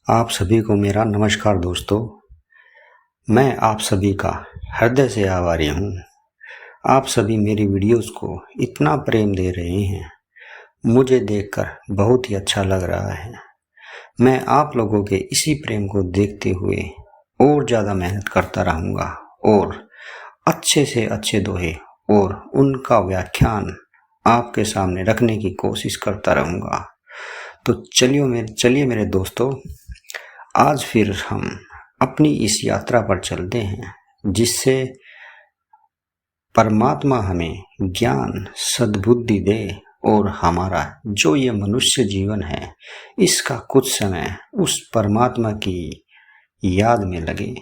आप सभी को मेरा नमस्कार दोस्तों। मैं आप सभी का हृदय से आभारी हूँ। आप सभी मेरी वीडियोस को इतना प्रेम दे रहे हैं, मुझे देखकर बहुत ही अच्छा लग रहा है। मैं आप लोगों के इसी प्रेम को देखते हुए और ज़्यादा मेहनत करता रहूँगा और अच्छे से अच्छे दोहे और उनका व्याख्यान आपके सामने रखने की कोशिश करता रहूँगा। तो चलिए मेरे दोस्तों, आज फिर हम अपनी इस यात्रा पर चलते हैं जिससे परमात्मा हमें ज्ञान सद्बुद्धि दे और हमारा जो ये मनुष्य जीवन है इसका कुछ समय उस परमात्मा की याद में लगे।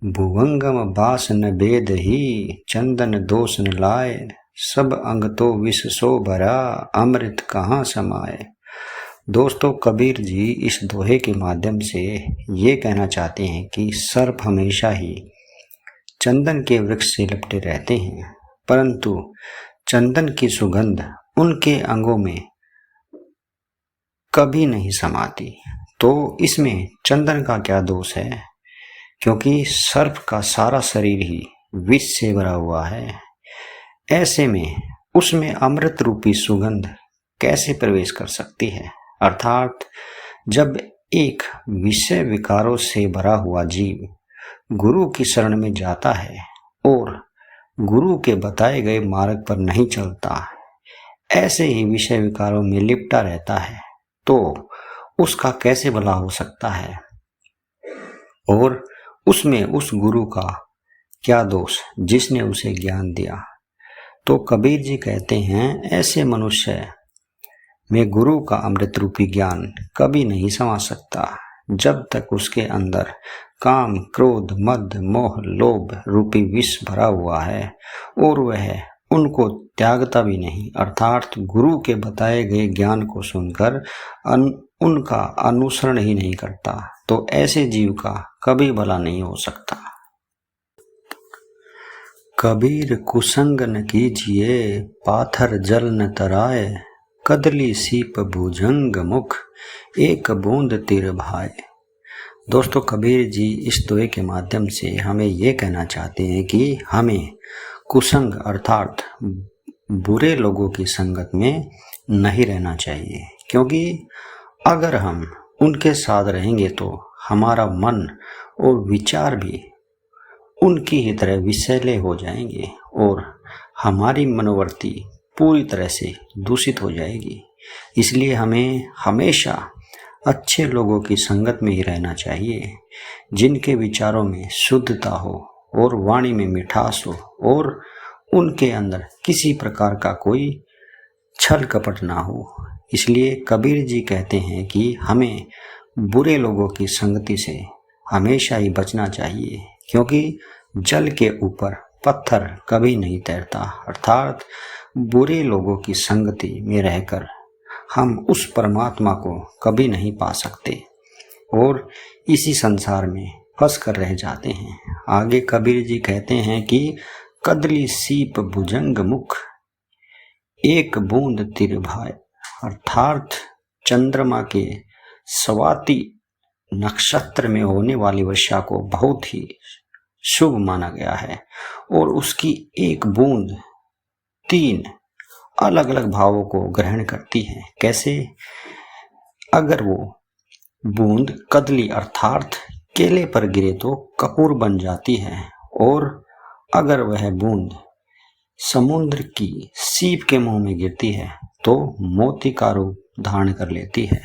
भुवंगम बास न भेद ही चंदन दोष न लाए, सब अंग तो विष सो भरा अमृत कहाँ समाए। दोस्तों, कबीर जी इस दोहे के माध्यम से ये कहना चाहते हैं कि सर्प हमेशा ही चंदन के वृक्ष से लिपटे रहते हैं, परंतु चंदन की सुगंध उनके अंगों में कभी नहीं समाती। तो इसमें चंदन का क्या दोष है, क्योंकि सर्प का सारा शरीर ही विष से भरा हुआ है। ऐसे में उसमें अमृत रूपी सुगंध कैसे प्रवेश कर सकती है। अर्थात जब एक विषय विकारों से भरा हुआ जीव गुरु की शरण में जाता है और गुरु के बताए गए मार्ग पर नहीं चलता, ऐसे ही विषय विकारों में लिपटा रहता है, तो उसका कैसे भला हो सकता है और उसमें उस गुरु का क्या दोष जिसने उसे ज्ञान दिया। तो कबीर जी कहते हैं, ऐसे मनुष्य में गुरु का अमृत रूपी ज्ञान कभी नहीं समा सकता जब तक उसके अंदर काम क्रोध मद मोह लोभ रूपी विष भरा हुआ है और वह उनको त्यागता भी नहीं, अर्थात गुरु के बताए गए ज्ञान को सुनकर उनका अनुसरण ही नहीं करता। तो ऐसे जीव का कभी भला नहीं हो सकता। कबीर कुसंग न कीजिए पाथर जल न तराए, कदली सीप भुजंग मुख एक बूंद तिर भाए। दोस्तों, कबीर जी इस दोहे के माध्यम से हमें ये कहना चाहते हैं कि हमें कुसंग अर्थात बुरे लोगों की संगत में नहीं रहना चाहिए, क्योंकि अगर हम उनके साथ रहेंगे तो हमारा मन और विचार भी उनकी ही तरह विषैले हो जाएंगे और हमारी मनोवृत्ति पूरी तरह से दूषित हो जाएगी। इसलिए हमें हमेशा अच्छे लोगों की संगत में ही रहना चाहिए, जिनके विचारों में शुद्धता हो और वाणी में मिठास हो और उनके अंदर किसी प्रकार का कोई छल कपट ना हो। इसलिए कबीर जी कहते हैं कि हमें बुरे लोगों की संगति से हमेशा ही बचना चाहिए, क्योंकि जल के ऊपर पत्थर कभी नहीं तैरता। अर्थात बुरे लोगों की संगति में रहकर हम उस परमात्मा को कभी नहीं पा सकते और इसी संसार में फंस कर रह जाते हैं। आगे कबीर जी कहते हैं कि कदली सीप भुजंग मुख एक बूंद तिर भाए, अर्थात चंद्रमा के स्वाति नक्षत्र में होने वाली वर्षा को बहुत ही शुभ माना गया है और उसकी एक बूंद 3 अलग अलग भावों को ग्रहण करती है। कैसे? अगर वो बूंद कदली अर्थात केले पर गिरे तो कपूर बन जाती है, और अगर वह बूंद समुद्र की सीप के मुंह में गिरती है तो मोती का रूप धारण कर लेती है,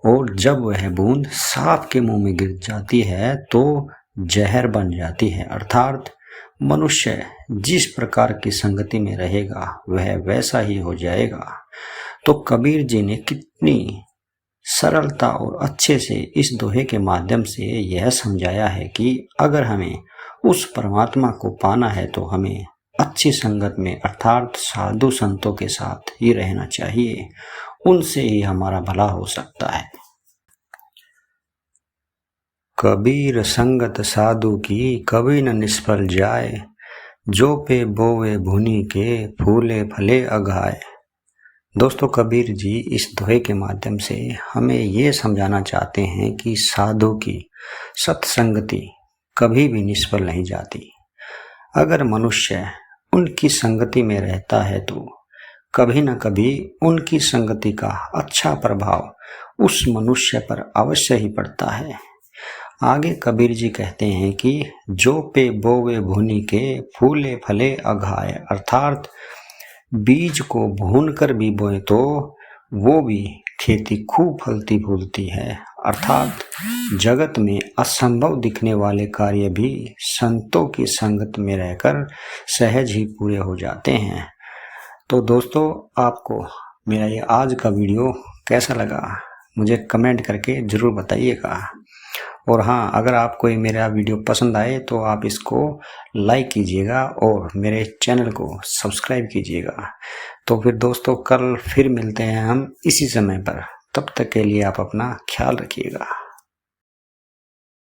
और जब वह बूंद सांप के मुंह में गिर जाती है तो जहर बन जाती है। अर्थात मनुष्य जिस प्रकार की संगति में रहेगा वह वैसा ही हो जाएगा। तो कबीर जी ने कितनी सरलता और अच्छे से इस दोहे के माध्यम से यह समझाया है कि अगर हमें उस परमात्मा को पाना है तो हमें अच्छी संगत में अर्थात साधु संतों के साथ ही रहना चाहिए, उनसे ही हमारा भला हो सकता है। कबीर संगत साधु की कभी न निष्फल जाए, जो पे बोवे भुनी के फूले फले अघाए। दोस्तों, कबीर जी इस दोहे के माध्यम से हमें ये समझाना चाहते हैं कि साधु की सत्संगति कभी भी निष्फल नहीं जाती। अगर मनुष्य उनकी संगति में रहता है तो कभी न कभी उनकी संगति का अच्छा प्रभाव उस मनुष्य पर अवश्य ही पड़ता है। आगे कबीर जी कहते हैं कि जो पे बोवे भूनि के फूले फले अघाय, अर्थात बीज को भून कर भी बोए तो वो भी खेती खूब फलती फूलती है। अर्थात जगत में असंभव दिखने वाले कार्य भी संतों की संगत में रहकर सहज ही पूरे हो जाते हैं। तो दोस्तों, आपको मेरा ये आज का वीडियो कैसा लगा मुझे कमेंट करके ज़रूर बताइएगा। और हाँ, अगर आपको ये मेरा वीडियो पसंद आए तो आप इसको लाइक कीजिएगा और मेरे चैनल को सब्सक्राइब कीजिएगा। तो फिर दोस्तों, कल फिर मिलते हैं हम इसी समय पर। तब तक के लिए आप अपना ख्याल रखिएगा।